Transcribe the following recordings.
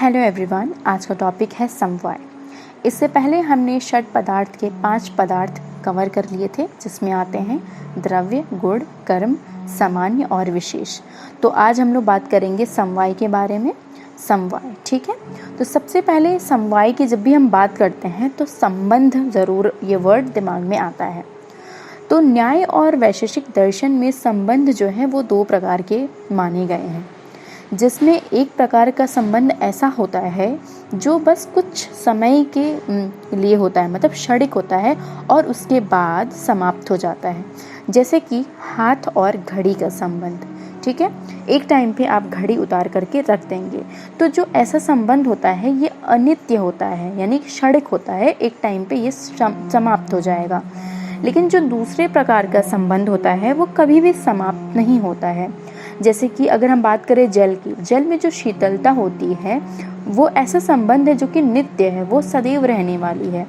Hello everyone, आज का topic है समवाय। इससे पहले हमने षट पदार्थ के 5 पदार्थ कवर कर लिए थे, जिसमें आते हैं द्रव्य, गुण, कर्म, सामान्य और विशेष। तो आज हम लोग बात करेंगे समवाय के बारे में। समवाय, ठीक है। तो सबसे पहले समवाय की जब भी हम बात करते हैं तो संबंध ज़रूर ये वर्ड दिमाग में आता है। तो न्याय और वैशेषिक दर्शन में संबंध जो है वो 2 प्रकार के माने गए हैं, जिसमें एक प्रकार का संबंध ऐसा होता है जो बस कुछ समय के लिए होता है, मतलब क्षणिक होता है और उसके बाद समाप्त हो जाता है। जैसे कि हाथ और घड़ी का संबंध, ठीक है। एक टाइम पे आप घड़ी उतार करके रख देंगे, तो जो ऐसा संबंध होता है ये अनित्य होता है, यानी क्षणिक होता है। एक टाइम पे ये समाप्त हो जाएगा। लेकिन जो दूसरे प्रकार का संबंध होता है वो कभी भी समाप्त नहीं होता है। जैसे कि अगर हम बात करें जल की, जल में जो शीतलता होती है वो ऐसा संबंध है जो कि नित्य है, वो सदैव रहने वाली है,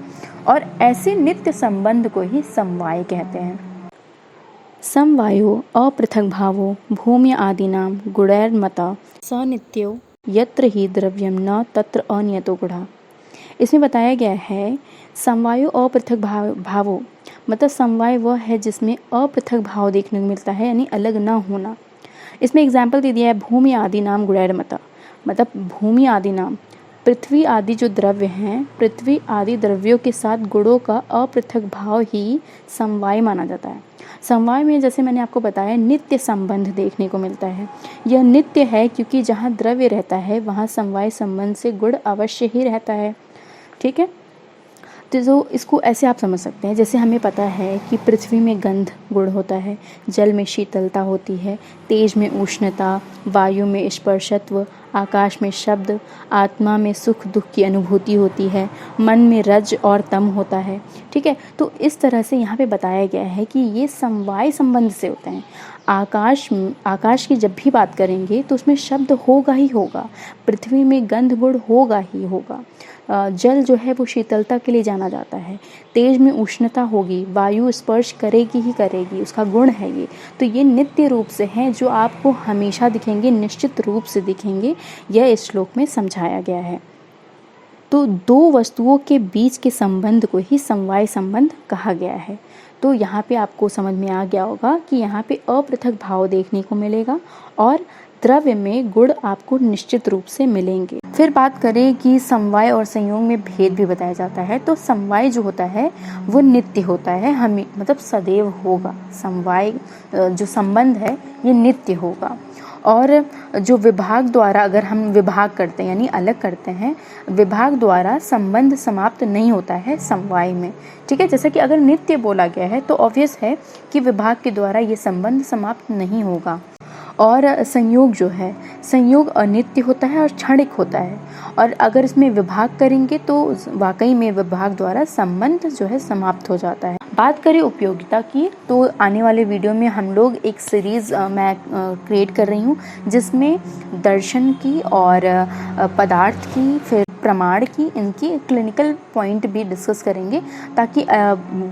और ऐसे नित्य संबंध को ही समवाय कहते हैं। समवायो अपृथक भावो भूम्य आदिनाम गुणैर्मता सनित्यो यत्र ही द्रव्यम न तत्र अनियतो गुणा। इसमें बताया गया है समवायो अपृथक भावो, मतलब समवाय वह है जिसमें अपृथक भाव देखने को मिलता है, यानी अलग ना होना। इसमें एग्जाम्पल दे दिया है भूमि आदि नाम गुणैर्मता, मतलब भूमि आदि नाम पृथ्वी आदि जो द्रव्य हैं, पृथ्वी आदि द्रव्यों के साथ गुणों का अपृथक भाव ही समवाय माना जाता है। समवाय में जैसे मैंने आपको बताया नित्य संबंध देखने को मिलता है। यह नित्य है क्योंकि जहाँ द्रव्य रहता है वहाँ समवाय संबंध से गुण अवश्य ही रहता है, ठीक है। तो इसको ऐसे आप समझ सकते हैं, जैसे हमें पता है कि पृथ्वी में गंध गुण होता है, जल में शीतलता होती है, तेज में उष्णता, वायु में स्पर्शत्व, आकाश में शब्द, आत्मा में सुख दुख की अनुभूति होती है, मन में रज और तम होता है, ठीक है। तो इस तरह से यहाँ पे बताया गया है कि ये समवाय संबंध से होते हैं। आकाश की जब भी बात करेंगे तो उसमें शब्द होगा ही होगा, पृथ्वी में गंध गुण होगा ही होगा, जल जो है वो शीतलता के लिए जाना जाता है, तेज में उष्णता होगी, वायु स्पर्श करेगी ही करेगी, उसका गुण है ये। तो ये नित्य रूप से हैं जो आपको हमेशा दिखेंगे, निश्चित रूप से दिखेंगे। यह इस श्लोक में समझाया गया है। तो 2 वस्तुओं के बीच के संबंध को ही समवाय संबंध कहा गया है। तो यहाँ पे आपको समझ में आ गया होगा कि यहाँ पे अपृथक भाव देखने को मिलेगा और द्रव्य में गुण आपको निश्चित रूप से मिलेंगे। फिर बात करें कि समवाय और संयोग में भेद भी बताया जाता है। तो समवाय जो होता है वो नित्य होता है, हमें मतलब सदैव होगा। समवाय जो संबंध है ये नित्य होगा। और जो विभाग द्वारा, अगर हम विभाग करते हैं यानी अलग करते हैं, विभाग द्वारा संबंध समाप्त नहीं होता है समवाय में, ठीक है। जैसे कि अगर नित्य बोला गया है तो ऑब्वियस है कि विभाग के द्वारा ये संबंध समाप्त नहीं होगा। और संयोग जो है, संयोग अनित्य होता है और क्षणिक होता है, और अगर इसमें विभाग करेंगे तो वाकई में विभाग द्वारा संबंध जो है समाप्त हो जाता है। बात करें उपयोगिता की, तो आने वाले वीडियो में हम लोग एक सीरीज़ मैं क्रिएट कर रही हूँ, जिसमें दर्शन की और पदार्थ की, फिर प्रमाण की, इनकी क्लिनिकल पॉइंट भी डिस्कस करेंगे, ताकि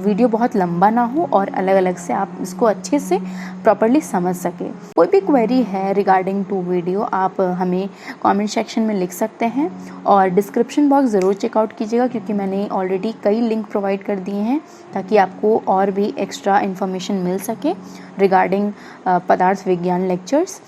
वीडियो बहुत लंबा ना हो और अलग अलग से आप इसको अच्छे से प्रॉपर्ली समझ सके। कोई भी क्वेरी है रिगार्डिंग टू वीडियो आप हमें कमेंट सेक्शन में लिख सकते हैं, और डिस्क्रिप्शन बॉक्स ज़रूर चेकआउट कीजिएगा, क्योंकि मैंने ऑलरेडी कई लिंक प्रोवाइड कर दिए हैं ताकि आपको और भी एक्स्ट्रा इन्फॉर्मेशन मिल सके रिगार्डिंग पदार्थ विज्ञान लेक्चर्स।